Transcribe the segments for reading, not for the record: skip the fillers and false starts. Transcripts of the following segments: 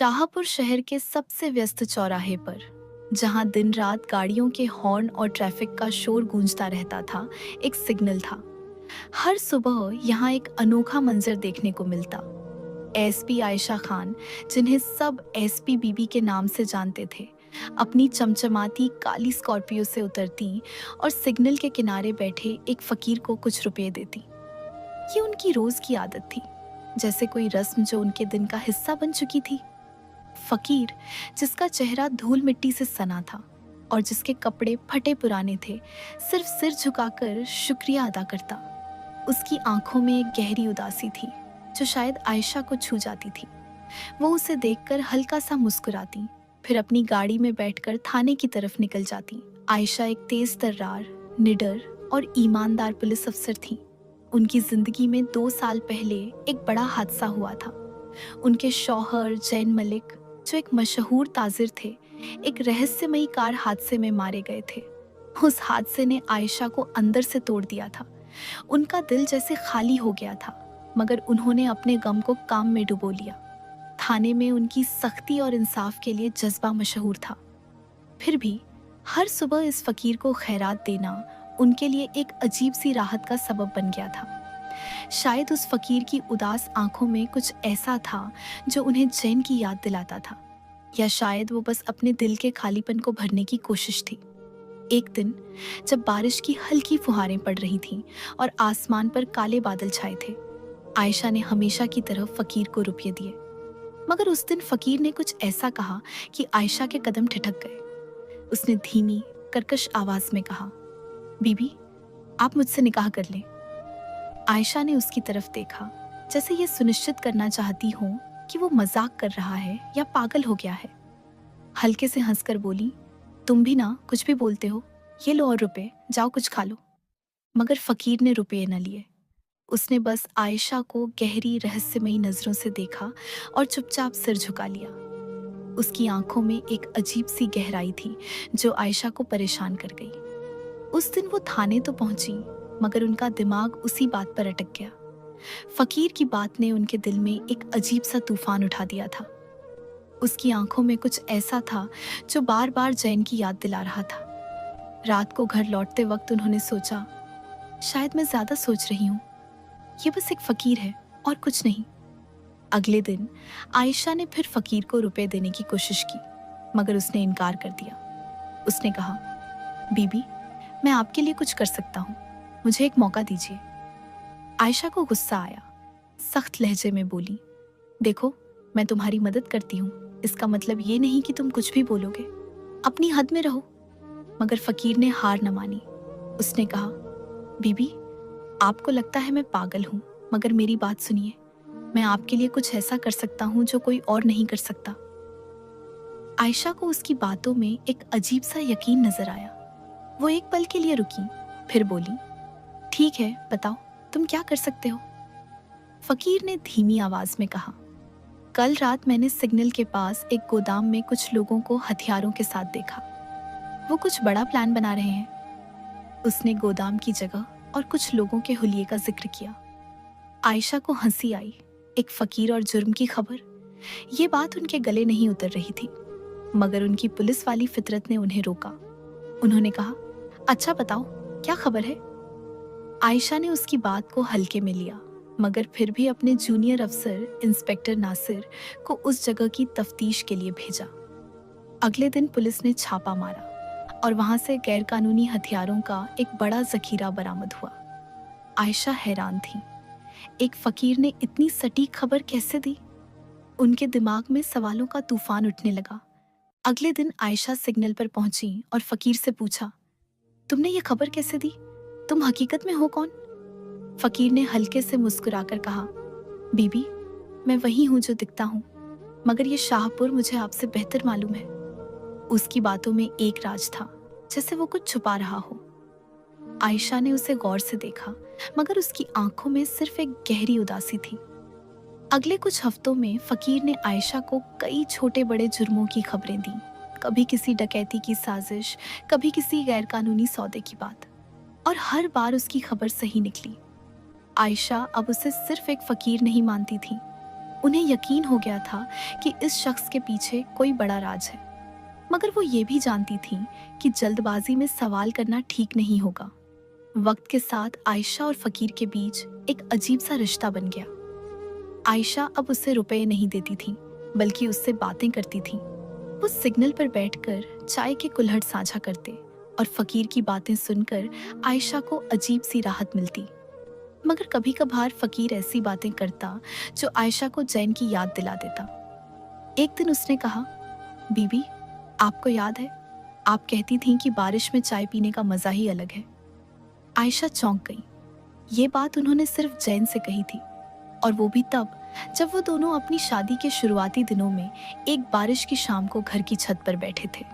शाहपुर शहर के सबसे व्यस्त चौराहे पर, जहां दिन रात गाड़ियों के हॉर्न और ट्रैफिक का शोर गूंजता रहता था, एक सिग्नल था। हर सुबह यहाँ एक अनोखा मंजर देखने को मिलता। एसपी आयशा खान, जिन्हें सब एसपी बीबी के नाम से जानते थे, अपनी चमचमाती काली स्कॉर्पियो से उतरती और सिग्नल के किनारे बैठे एक फकीर को कुछ रुपए देती। ये उनकी रोज की आदत थी, जैसे कोई रस्म जो उनके दिन का हिस्सा बन चुकी थी। फकीर, जिसका चेहरा धूल मिट्टी से सना था और जिसके कपड़े फटे पुराने थे, सिर्फ सिर झुकाकर शुक्रिया अदा करता। उसकी आंखों में एक गहरी उदासी थी जो शायद आयशा को छू जाती थी। वो उसे देखकर हल्का सा मुस्कुराती, फिर अपनी गाड़ी में बैठकर थाने की तरफ निकल जाती। आयशा एक तेज तर्रार, निडर और ईमानदार पुलिस अफसर थी। उनकी जिंदगी में 2 साल पहले एक बड़ा हादसा हुआ था। उनके शौहर जैन मलिक, जो एक मशहूर ताजिर थे, एक रहस्यमयी कार हादसे में मारे गए थे। उस हादसे ने आयशा को अंदर से तोड़ दिया था। उनका दिल जैसे खाली हो गया था, मगर उन्होंने अपने गम को काम में डुबो लिया। थाने में उनकी सख्ती और इंसाफ के लिए जज्बा मशहूर था। फिर भी हर सुबह इस फकीर को खैरात देना उनके लिए एक अजीब सी राहत का सबब बन गया था। शायद उस फकीर की उदास आंखों में कुछ ऐसा था जो उन्हें जैन की याद दिलाता था, या शायद वो बस अपने दिल के खालीपन को भरने की कोशिश थी। एक दिन जब बारिश की हल्की फुहारें पड़ रही थीं और आसमान पर काले बादल छाए थे, आयशा ने हमेशा की तरह फकीर को रुपये दिए। मगर उस दिन फकीर ने कुछ ऐसा कहा कि आयशा के कदम ठिठक गए। उसने धीमी, कर्कश आवाज में कहा, बीबी, आप मुझसे निकाह कर लें। आयशा ने उसकी तरफ देखा, जैसे ये सुनिश्चित करना चाहती हो कि वो मजाक कर रहा है या पागल हो गया है। हल्के से हंसकर बोली, तुम भी ना कुछ भी बोलते हो, ये लो और रुपए, जाओ कुछ खा लो। मगर फकीर ने रुपये न लिए। उसने बस आयशा को गहरी रहस्यमयी नजरों से देखा और चुपचाप सिर झुका लिया। उसकी आंखों में एक अजीब सी गहराई थी जो आयशा को परेशान कर गई। उस दिन वो थाने तो पहुंची, मगर उनका दिमाग उसी बात पर अटक गया। फकीर की बात ने उनके दिल में एक अजीब सा तूफान उठा दिया था। उसकी आंखों में कुछ ऐसा था जो बार बार जैन की याद दिला रहा था। रात को घर लौटते वक्त उन्होंने सोचा, शायद मैं ज्यादा सोच रही हूँ, ये बस एक फकीर है और कुछ नहीं। अगले दिन आयशा ने फिर फकीर को रुपए देने की कोशिश की, मगर उसने इनकार कर दिया। उसने कहा, बीबी, मैं आपके लिए कुछ कर सकता हूँ, मुझे एक मौका दीजिए। आयशा को गुस्सा आया। सख्त लहजे में बोली, देखो, मैं तुम्हारी मदद करती हूँ, इसका मतलब ये नहीं कि तुम कुछ भी बोलोगे। अपनी हद में रहो। मगर फकीर ने हार न मानी। उसने कहा, बीबी, आपको लगता है मैं पागल हूँ, मगर मेरी बात सुनिए। मैं आपके लिए कुछ ऐसा कर सकता हूँ जो कोई और नहीं कर सकता। आयशा को उसकी बातों में एक अजीब सा यकीन नजर आया। वो एक पल के लिए रुकी, फिर बोली, ठीक है, बताओ, तुम क्या कर सकते हो? फकीर ने धीमी आवाज में कहा, कल रात मैंने सिग्नल के पास एक गोदाम में कुछ लोगों को हथियारों के साथ देखा। वो कुछ बड़ा प्लान बना रहे हैं। उसने गोदाम की जगह और कुछ लोगों के हुलिये का जिक्र किया। आयशा को हंसी आई। एक फकीर और जुर्म की खबर, ये बात उनके गले नहीं उतर रही थी, मगर उनकी पुलिस वाली फितरत ने उन्हें रोका। उन्होंने कहा, अच्छा बताओ, क्या खबर है? आयशा ने उसकी बात को हल्के में लिया, मगर फिर भी अपने जूनियर अफसर इंस्पेक्टर नासिर को उस जगह की तफ्तीश के लिए भेजा। अगले दिन पुलिस ने छापा मारा और वहां से गैरकानूनी हथियारों का एक बड़ा जखीरा बरामद हुआ। आयशा हैरान थी, एक फकीर ने इतनी सटीक खबर कैसे दी? उनके दिमाग में सवालों का तूफान उठने लगा। अगले दिन आयशा सिग्नल पर पहुंची और फकीर से पूछा, तुमने ये खबर कैसे दी? तुम हकीकत में हो कौन? फकीर ने हल्के से मुस्कुराकर कहा, बीबी, मैं वही हूं जो दिखता हूं, मगर ये शाहपुर मुझे आपसे बेहतर मालूम है। उसकी बातों में एक राज था, जैसे वो कुछ छुपा रहा हो। आयशा ने उसे गौर से देखा, मगर उसकी आंखों में सिर्फ एक गहरी उदासी थी। अगले कुछ हफ्तों में फकीर ने आयशा को कई छोटे बड़े जुर्मों की खबरें दी। कभी किसी डकैती की साजिश, कभी किसी गैरकानूनी सौदे की बात, और हर बार उसकी खबर सही निकली। आयशा अब उसे सिर्फ एक फकीर नहीं मानती थी, उन्हें यकीन हो गया था कि इस शख्स के पीछे कोई बड़ा राज है, मगर वो ये भी जानती थी कि जल्दबाजी में सवाल करना ठीक नहीं होगा। वक्त के साथ आयशा और फकीर के बीच एक अजीब सा रिश्ता बन गया। आयशा अब उससे रुपए नहीं देती थी, बल्कि उससे बातें करती थी। वो सिग्नल पर बैठकर चाय के कुल्हड़ साझा करते और फकीर की बातें सुनकर आयशा को अजीब सी राहत मिलती। मगर कभी कभार फकीर ऐसी बातें करता जो आयशा को जैन की याद दिला देता। एक दिन उसने कहा, बीबी, आपको याद है, आप कहती थीं कि बारिश में चाय पीने का मजा ही अलग है। आयशा चौंक गई। ये बात उन्होंने सिर्फ जैन से कही थी, और वो भी तब जब वो दोनों अपनी शादी के शुरुआती दिनों में एक बारिश की शाम को घर की छत पर बैठे थे।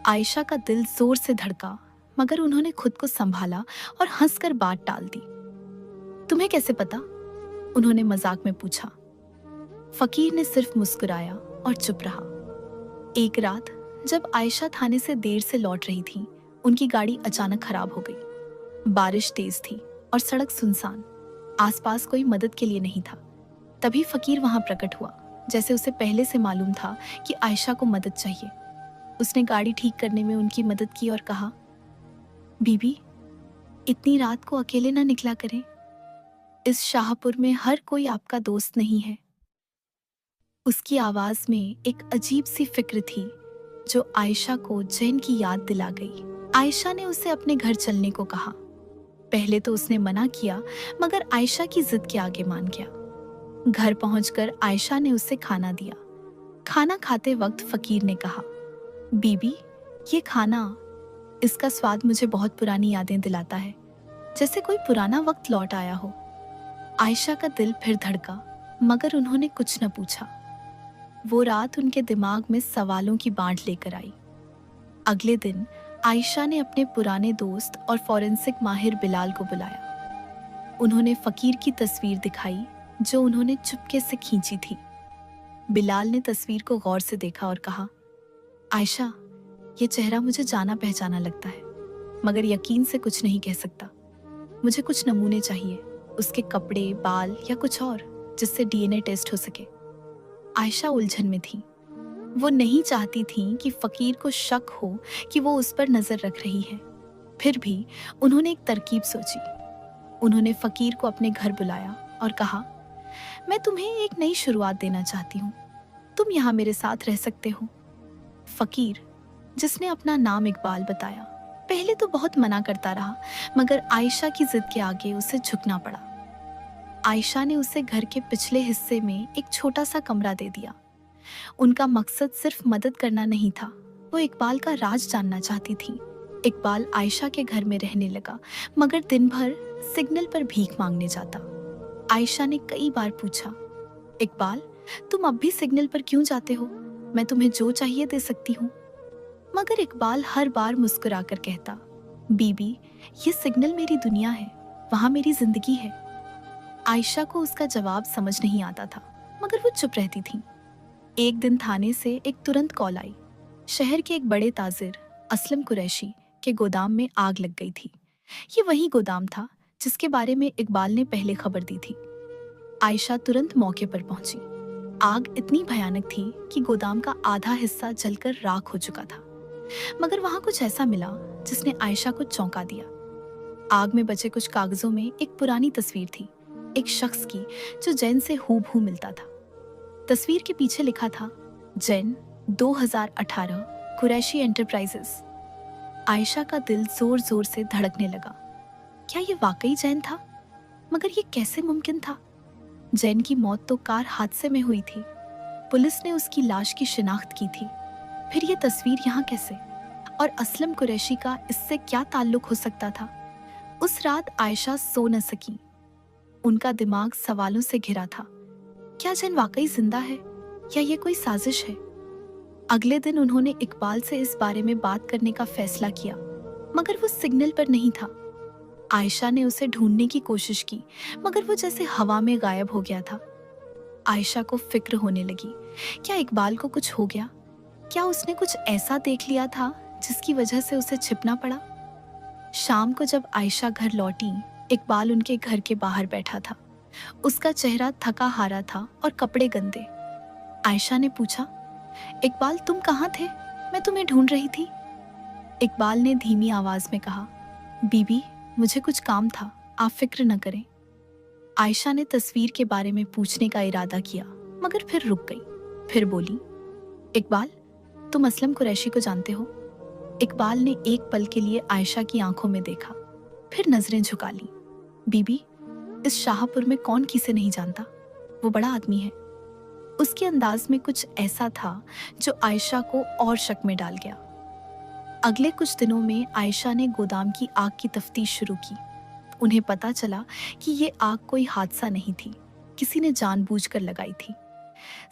आयशा का दिल जोर से धड़का, मगर उन्होंने खुद को संभाला और हंसकर बात टाल दी। तुम्हें कैसे पता? उन्होंने मजाक में पूछा। फकीर ने सिर्फ मुस्कुराया और चुप रहा। एक रात जब आयशा थाने से देर से लौट रही थी, उनकी गाड़ी अचानक खराब हो गई। बारिश तेज थी और सड़क सुनसान। आसपास कोई मदद के लिए नहीं था। तभी फकीर वहां प्रकट हुआ, जैसे उसे पहले से मालूम था कि आयशा को मदद चाहिए। उसने गाड़ी ठीक करने में उनकी मदद की और कहा, बीबी, इतनी रात को अकेले ना निकला करें। इस शाहपुर में हर कोई आपका दोस्त नहीं है। उसकी आवाज में एक अजीब सी फिक्र थी जो आयशा को जैन की याद दिला गई। आयशा ने उसे अपने घर चलने को कहा। पहले तो उसने मना किया, मगर आयशा की जिद के आगे मान गया। घर पहुंचकर आयशा ने उसे खाना दिया। खाना खाते वक्त फकीर ने कहा, बीबी, ये खाना, इसका स्वाद मुझे बहुत पुरानी यादें दिलाता है, जैसे कोई पुराना वक्त लौट आया हो। आयशा का दिल फिर धड़का, मगर उन्होंने कुछ न पूछा। वो रात उनके दिमाग में सवालों की बाढ़ लेकर आई। अगले दिन आयशा ने अपने पुराने दोस्त और फॉरेंसिक माहिर बिलाल को बुलाया। उन्होंने फकीर की तस्वीर दिखाई जो उन्होंने चुपके से खींची थी। बिलाल ने तस्वीर को गौर से देखा और कहा, आयशा, ये चेहरा मुझे जाना पहचाना लगता है, मगर यकीन से कुछ नहीं कह सकता। मुझे कुछ नमूने चाहिए, उसके कपड़े, बाल या कुछ और, जिससे डीएनए टेस्ट हो सके। आयशा उलझन में थी। वो नहीं चाहती थी कि फकीर को शक हो कि वो उस पर नजर रख रही है। फिर भी उन्होंने एक तरकीब सोची। उन्होंने फकीर को अपने घर बुलाया और कहा, मैं तुम्हें एक नई शुरुआत देना चाहती हूँ, तुम यहाँ मेरे साथ रह सकते हो। फकीर, जिसने अपना नाम इकबाल बताया, पहले तो बहुत मना करता रहा, मगर आयशा की जिद के आगे उसे झुकना पड़ा। आयशा ने उसे घर के पिछले हिस्से में एक छोटा सा कमरा दे दिया। उनका मकसद सिर्फ मदद करना नहीं था, वो इकबाल का राज जानना चाहती थी। इकबाल आयशा के घर में रहने लगा, मगर दिन भर सिग्नल पर भीख मांगने जाता। आयशा ने कई बार पूछा, इकबाल, तुम अब भी सिग्नल पर क्यों जाते हो? मैं तुम्हें जो चाहिए दे सकती हूँ। मगर इकबाल हर बार मुस्कुरा कर कहता, बीबी, ये सिग्नल मेरी दुनिया है, वहाँ मेरी जिंदगी है। आयशा को उसका जवाब समझ नहीं आता था, मगर वो चुप रहती थी। एक दिन थाने से एक तुरंत कॉल आई। शहर के एक बड़े ताजिर असलम कुरैशी के गोदाम में आग लग गई थी। ये वही गोदाम था जिसके बारे में इकबाल ने पहले खबर दी थी। आयशा तुरंत मौके पर पहुंची। आग इतनी भयानक थी कि गोदाम का आधा हिस्सा जलकर राख हो चुका था, मगर वहां कुछ ऐसा मिला जिसने आयशा को चौंका दिया। आग में बचे कुछ कागजों में एक पुरानी तस्वीर थी, एक शख्स की जो जैन से हूबहू मिलता था। तस्वीर के पीछे लिखा था, जैन 2018 कुरैशी एंटरप्राइजेस। आयशा का दिल जोर जोर से धड़कने लगा। क्या ये वाकई जैन था? मगर ये कैसे मुमकिन था? जैन की मौत तो कार हादसे में हुई थी। पुलिस ने उसकी लाश की शिनाख्त की थी। फिर ये तस्वीर यहाँ कैसे? और असलम कुरैशी का इससे क्या ताल्लुक हो सकता था? उस रात आयशा सो न सकी। उनका दिमाग सवालों से घिरा था। क्या जैन वाकई जिंदा है या ये कोई साजिश है? अगले दिन उन्होंने इकबाल से इस बारे में बात करने का फैसला किया, मगर वो सिग्नल पर नहीं था। आयशा ने उसे ढूंढने की कोशिश की, मगर वो जैसे हवा में गायब हो गया था। आयशा को फिक्र होने लगी, क्या इकबाल को कुछ हो गया? क्या उसने कुछ ऐसा देख लिया था जिसकी वजह से उसे छिपना पड़ा? शाम को जब आयशा घर लौटी, इकबाल उनके घर के बाहर बैठा था। उसका चेहरा थका हारा था और कपड़े गंदे। आयशा ने पूछा, इकबाल तुम कहाँ थे? मैं तुम्हें ढूंढ रही थी। इकबाल ने धीमी आवाज में कहा, बीबी मुझे कुछ काम था, आप फिक्र न करें। आयशा ने तस्वीर के बारे में पूछने का इरादा किया मगर फिर रुक गई। फिर बोली, इकबाल तुम असलम कुरैशी को जानते हो? इकबाल ने एक पल के लिए आयशा की आंखों में देखा, फिर नजरें झुका ली। बीबी इस शाहपुर में कौन किसे नहीं जानता, वो बड़ा आदमी है। उसके अंदाज में कुछ ऐसा था जो आयशा को और शक में डाल गया। अगले कुछ दिनों में आयशा ने गोदाम की आग की तफ्तीश शुरू की। उन्हें पता चला कि ये आग कोई हादसा नहीं थी, किसी ने जानबूझकर लगाई थी।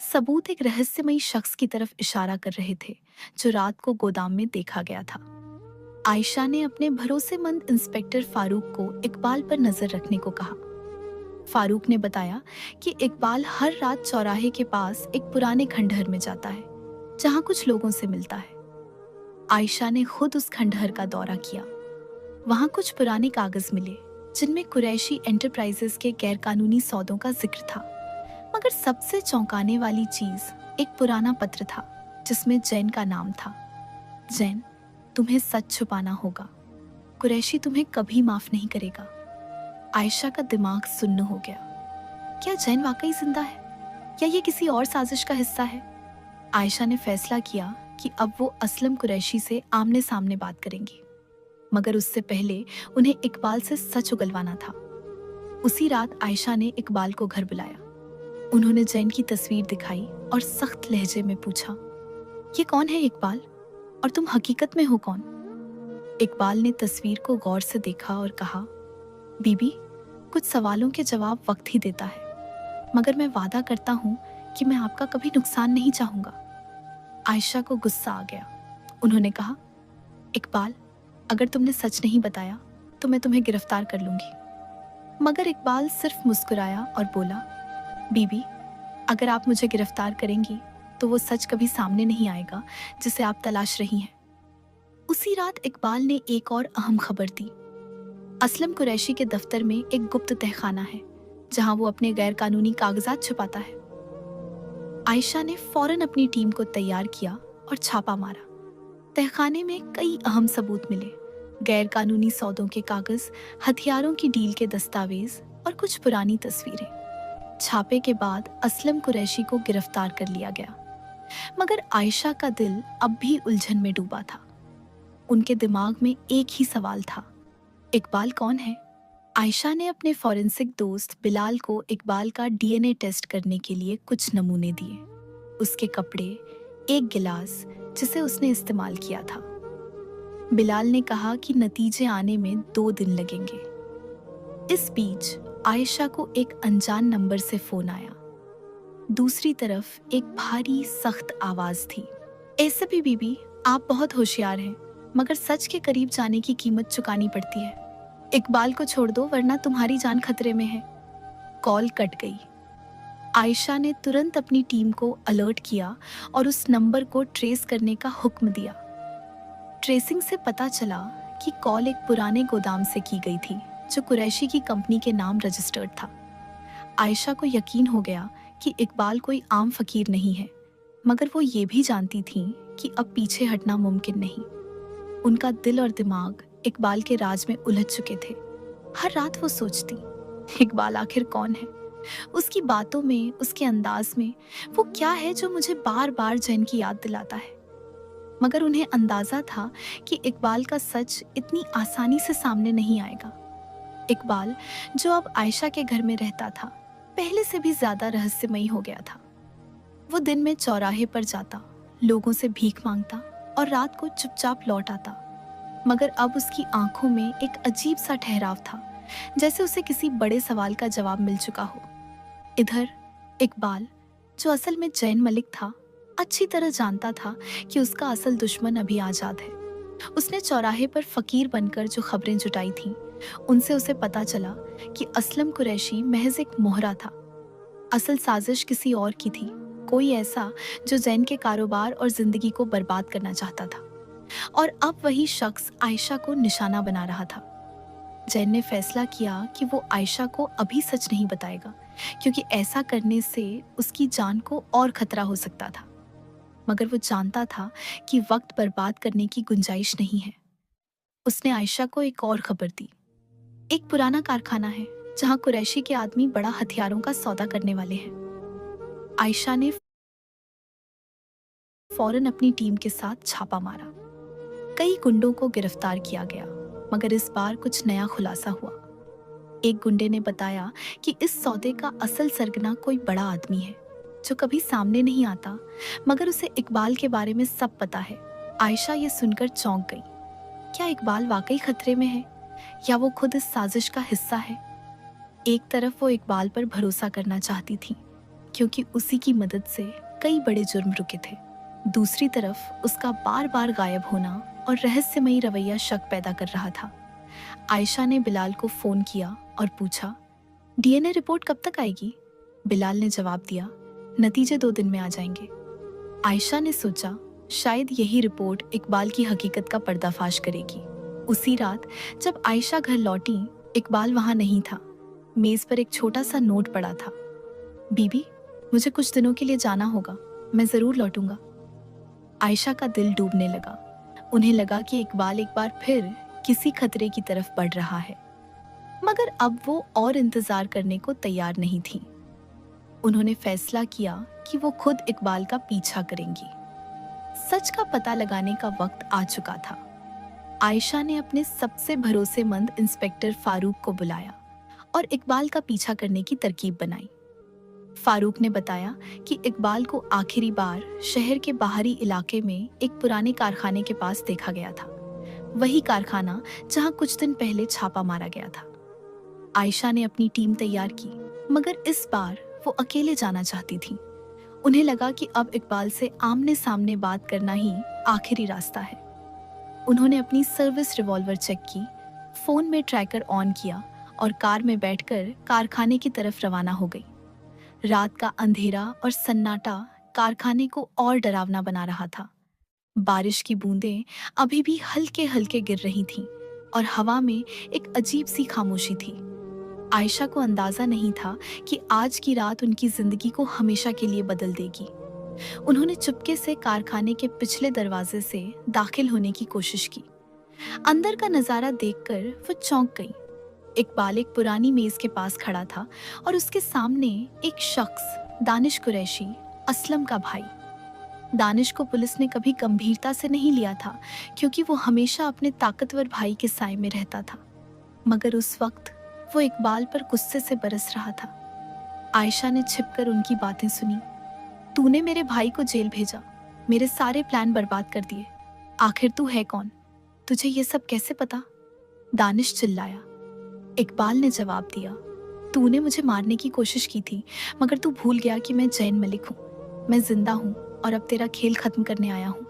सबूत एक रहस्यमयी शख्स की तरफ इशारा कर रहे थे जो रात को गोदाम में देखा गया था। आयशा ने अपने भरोसेमंद इंस्पेक्टर फारूक को इकबाल पर नजर रखने को कहा। फारूक ने बताया कि इकबाल हर रात चौराहे के पास एक पुराने खंडहर में जाता है जहां कुछ लोगों से मिलता है। आयशा ने खुद उस खंडहर का दौरा किया। वहां कुछ पुराने कागज मिले जिनमें कुरैशी एंटरप्राइजेस के गैरकानूनी सौदों का जिक्र था। मगर सबसे चौंकाने वाली चीज एक पुराना पत्र था जिसमें जैन का नाम था। जैन, तुम्हें सच छुपाना होगा, कुरैशी तुम्हें कभी माफ नहीं करेगा। आयशा का दिमाग सुन्न हो गया। क्या जैन वाकई जिंदा है या ये किसी और साजिश का हिस्सा है? आयशा ने फैसला किया कि अब वो असलम कुरैशी से आमने सामने बात करेंगी, मगर उससे पहले उन्हें इकबाल से सच उगलवाना था। उसी रात आयशा ने इकबाल को घर बुलाया। उन्होंने जैन की तस्वीर दिखाई और सख्त लहजे में पूछा, ये कौन है इकबाल, और तुम हकीकत में हो कौन? इकबाल ने तस्वीर को गौर से देखा और कहा, बीबी कुछ सवालों के जवाब वक्त ही देता है, मगर मैं वादा करता हूँ कि मैं आपका कभी नुकसान नहीं चाहूंगा। आयशा को गुस्सा आ गया। उन्होंने कहा, इकबाल अगर तुमने सच नहीं बताया तो मैं तुम्हें गिरफ्तार कर लूंगी। मगर इकबाल सिर्फ मुस्कुराया और बोला, बीबी अगर आप मुझे गिरफ्तार करेंगी तो वो सच कभी सामने नहीं आएगा जिसे आप तलाश रही हैं। उसी रात इकबाल ने एक और अहम खबर दी। असलम कुरैशी के दफ्तर में एक गुप्त तहखाना है जहां वो अपने गैर कानूनी कागजात छुपाता है। आयशा ने फौरन अपनी टीम को तैयार किया और छापा मारा। तहखाने में कई अहम सबूत मिले, गैर कानूनी सौदों के कागज, हथियारों की डील के दस्तावेज और कुछ पुरानी तस्वीरें। छापे के बाद असलम कुरैशी को गिरफ्तार कर लिया गया, मगर आयशा का दिल अब भी उलझन में डूबा था। उनके दिमाग में एक ही सवाल था, इकबाल कौन है? आयशा ने अपने फॉरेंसिक दोस्त बिलाल को इकबाल का डीएनए टेस्ट करने के लिए कुछ नमूने दिए। उसके कपड़े, एक गिलास जिसे उसने इस्तेमाल किया था। बिलाल ने कहा कि नतीजे आने में 2 दिन लगेंगे। इस बीच आयशा को एक अनजान नंबर से फोन आया। दूसरी तरफ एक भारी सख्त आवाज थी, एसपी बीबी आप बहुत होशियार हैं, मगर सच के करीब जाने की कीमत चुकानी पड़ती है। इकबाल को छोड़ दो वरना तुम्हारी जान खतरे में है। कॉल कट गई। आयशा ने तुरंत अपनी टीम को अलर्ट किया और उस नंबर को ट्रेस करने का हुक्म दिया। ट्रेसिंग से पता चला कि कॉल एक पुराने गोदाम से की गई थी जो कुरैशी की कंपनी के नाम रजिस्टर्ड था। आयशा को यकीन हो गया कि इकबाल कोई आम फकीर नहीं है, मगर वो ये भी जानती थी कि अब पीछे हटना मुमकिन नहीं। उनका दिल और दिमाग इकबाल के राज में उलझ चुके थे। हर रात वो सोचती, इकबाल आखिर कौन है? उसकी बातों में, उसके अंदाज में वो क्या है जो मुझे बार बार जैन की याद दिलाता है? मगर उन्हें अंदाजा था कि इकबाल का सच इतनी आसानी से सामने नहीं आएगा। इकबाल जो अब आयशा के घर में रहता था, पहले से भी ज्यादा रहस्यमयी हो गया था। वो दिन में चौराहे पर जाता, लोगों से भीख मांगता और रात को चुपचाप लौट आता। मगर अब उसकी आंखों में एक अजीब सा ठहराव था, जैसे उसे किसी बड़े सवाल का जवाब मिल चुका हो। इधर इकबाल, जो असल में जैन मलिक था, अच्छी तरह जानता था कि उसका असल दुश्मन अभी आजाद है। उसने चौराहे पर फकीर बनकर जो खबरें जुटाई थीं, उनसे उसे पता चला कि असलम कुरैशी महज एक मोहरा था। असल साजिश किसी और की थी, कोई ऐसा जो जैन के कारोबार और जिंदगी को बर्बाद करना चाहता था। और अब वही शख्स आयशा को निशाना बना रहा था। जैन ने फैसला किया कि वो आयशा को अभी सच नहीं बताएगा, क्योंकि ऐसा करने से उसकी जान को और खतरा हो सकता था। मगर वो जानता था कि वक्त बर्बाद करने की गुंजाइश नहीं है। उसने आयशा को एक और खबर दी। एक पुराना कारखाना है जहाँ कुरैशी के आदमी बड़ा हथियारों का सौदा करने वाले हैं। आयशा ने फौरन अपनी टीम के साथ छापा मारा। कई गुंडों को गिरफ्तार किया गया, मगर इस बार कुछ नया खुलासा हुआ। एक गुंडे ने बताया कि इस सौदे का असल सरगना कोई बड़ा आदमी है जो कभी सामने नहीं आता, मगर उसे इकबाल के बारे में सब पता है। आयशा ये सुनकर चौंक गई। क्या इकबाल वाकई खतरे में है, या वो खुद इस साजिश का हिस्सा है? एक तरफ वो इकबाल पर भरोसा करना चाहती थी, क्योंकि उसी की मदद से कई बड़े जुर्म रुके थे। दूसरी तरफ उसका बार बार गायब होना और रहस्यमयी रवैया शक पैदा कर रहा था। आयशा ने बिलाल को फोन किया और पूछा, डीएनए रिपोर्ट कब तक आएगी? बिलाल ने जवाब दिया, नतीजे 2 दिन में आ जाएंगे। आयशा ने सोचा, शायद यही रिपोर्ट इकबाल की हकीकत का पर्दाफाश करेगी। उसी रात जब आयशा घर लौटी, इकबाल वहां नहीं था। मेज पर एक छोटा सा नोट पड़ा था। बीबी, मुझे कुछ दिनों के लिए जाना होगा, मैं जरूर लौटूंगा। आयशा का दिल डूबने लगा। उन्हें लगा कि इकबाल एक बार फिर किसी खतरे की तरफ बढ़ रहा है, मगर अब वो और इंतजार करने को तैयार नहीं थी। उन्होंने फैसला किया कि वो खुद इकबाल का पीछा करेंगी। सच का पता लगाने का वक्त आ चुका था। आयशा ने अपने सबसे भरोसेमंद इंस्पेक्टर फारूक को बुलाया और इकबाल का पीछा करने की तरकीब बनाई। फारूक ने बताया कि इकबाल को आखिरी बार शहर के बाहरी इलाके में एक पुराने कारखाने के पास देखा गया था, वही कारखाना जहां कुछ दिन पहले छापा मारा गया था। आयशा ने अपनी टीम तैयार की, मगर इस बार वो अकेले जाना चाहती थी। उन्हें लगा कि अब इकबाल से आमने सामने बात करना ही आखिरी रास्ता है। उन्होंने अपनी सर्विस रिवॉल्वर चेक की, फोन में ट्रैकर ऑन किया और कार में बैठकर कारखाने की तरफ रवाना हो गई। रात का अंधेरा और सन्नाटा कारखाने को और डरावना बना रहा था। बारिश की बूंदें अभी भी हल्के हल्के गिर रही थीं और हवा में एक अजीब सी खामोशी थी। आयशा को अंदाजा नहीं था कि आज की रात उनकी जिंदगी को हमेशा के लिए बदल देगी। उन्होंने चुपके से कारखाने के पिछले दरवाजे से दाखिल होने की कोशिश की। अंदर का नजारा देखकर वो चौंक गई। इकबाल एक पुरानी मेज के पास खड़ा था और उसके सामने एक शख्स, दानिश कुरैशी, असलम का भाई। दानिश को पुलिस ने कभी गंभीरता से नहीं लिया था, क्योंकि वो हमेशा अपने ताकतवर भाई के साए में रहता था। मगर उस वक्त वो इकबाल पर गुस्से से बरस रहा था। आयशा ने छिपकर उनकी बातें सुनी। तूने मेरे भाई को जेल भेजा, मेरे सारे प्लान बर्बाद कर दिए। आखिर तू है कौन? तुझे ये सब कैसे पता? दानिश चिल्लाया। इकबाल ने जवाब दिया, तूने मुझे मारने की कोशिश की थी, मगर तू भूल गया कि मैं जैन मलिक हूँ। मैं जिंदा हूँ और अब तेरा खेल खत्म करने आया हूँ।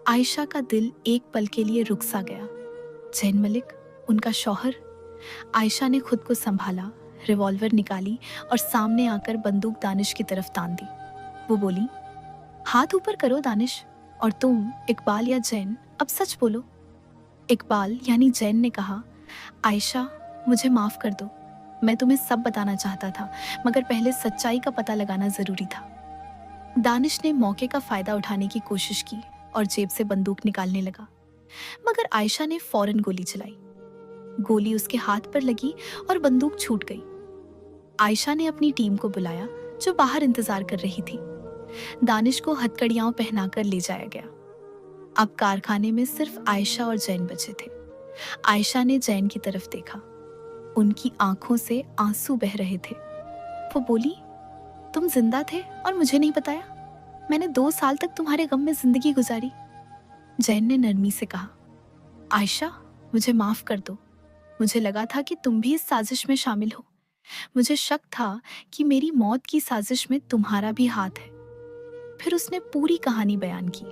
आयशा का दिल एक पल के लिए रुक सा गया। जैन मलिक, उनका शौहर? आयशा ने खुद को संभाला, रिवॉल्वर निकाली और सामने आकर बंदूक दानिश की तरफ तान दी। वो बोली, हाथ ऊपर करो दानिश, और तुम इकबाल या जैन, अब सच बोलो। इकबाल यानी जैन ने कहा, आयशा, मुझे माफ कर दो। मैं तुम्हें सब बताना चाहता था, मगर पहले सच्चाई का पता लगाना जरूरी था। दानिश ने मौके का फायदा उठाने की कोशिश की और जेब से बंदूक निकालने लगा, मगर आयशा ने फौरन गोली चलाई। गोली उसके हाथ पर लगी और बंदूक छूट गई। आयशा ने अपनी टीम को बुलाया, जो बाहर इंतजार कर रही थी। दानिश को हथकड़ियां पहनाकर ले जाया गया। अब कारखाने में सिर्फ आयशा और जैन बचे थे। आयशा ने जैन की तरफ देखा। उनकी आंखों से आंसू बह रहे थे। वो बोली, तुम जिंदा थे और मुझे नहीं बताया? मैंने 2 साल तक तुम्हारे गम में जिंदगी गुजारी। जैन ने नरमी से कहा, आयशा, मुझे माफ कर दो। मुझे लगा था कि तुम भी इस साजिश में शामिल हो। मुझे शक था कि मेरी मौत की साजिश में तुम्हारा भी हाथ है। फिर उसने पूरी कहानी बयान की,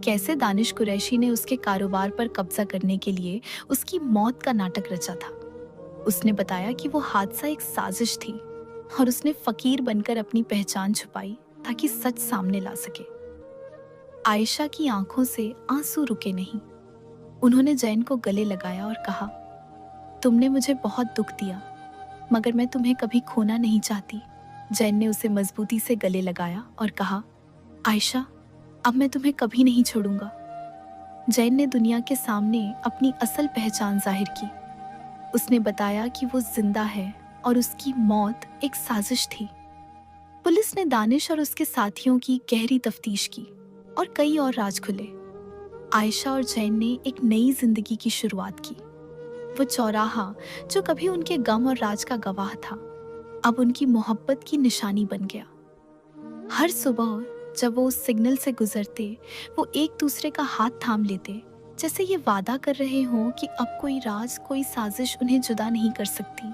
कैसे दानिश कुरैशी ने उसके कारोबार पर कब्जा करने के लिए उसकी मौत का नाटक रचा था। उसने बताया कि वो हादसा एक साजिश थी और उसने फकीर बनकर अपनी पहचान छुपाई ताकि सच सामने ला सके। आयशा की आंखों से आंसू रुके नहीं। उन्होंने जैन को गले लगाया और कहा, तुमने मुझे बहुत दुख दिया, मगर मैं तुम्हें कभी खोना नहीं चाहती। जैन ने उसे मजबूती से गले लगाया और कहा, आयशा, अब मैं तुम्हें कभी नहीं छोड़ूंगा। जैन ने दुनिया के सामने अपनी असल पहचान जाहिर की। उसने बताया कि वो जिंदा है और उसकी मौत एक साजिश थी। पुलिस ने दानिश और उसके साथियों की गहरी तफ्तीश की और कई और राज खुले। आयशा और जैन ने एक नई जिंदगी की शुरुआत की। वो चौराहा जो कभी उनके गम और राज का गवाह था, अब उनकी मोहब्बत की निशानी बन गया। हर सुबह जब वो उस सिग्नल से गुजरते, वो एक दूसरे का हाथ थाम लेते, जैसे ये वादा कर रहे हों कि अब कोई राज, कोई साजिश उन्हें जुदा नहीं कर सकती।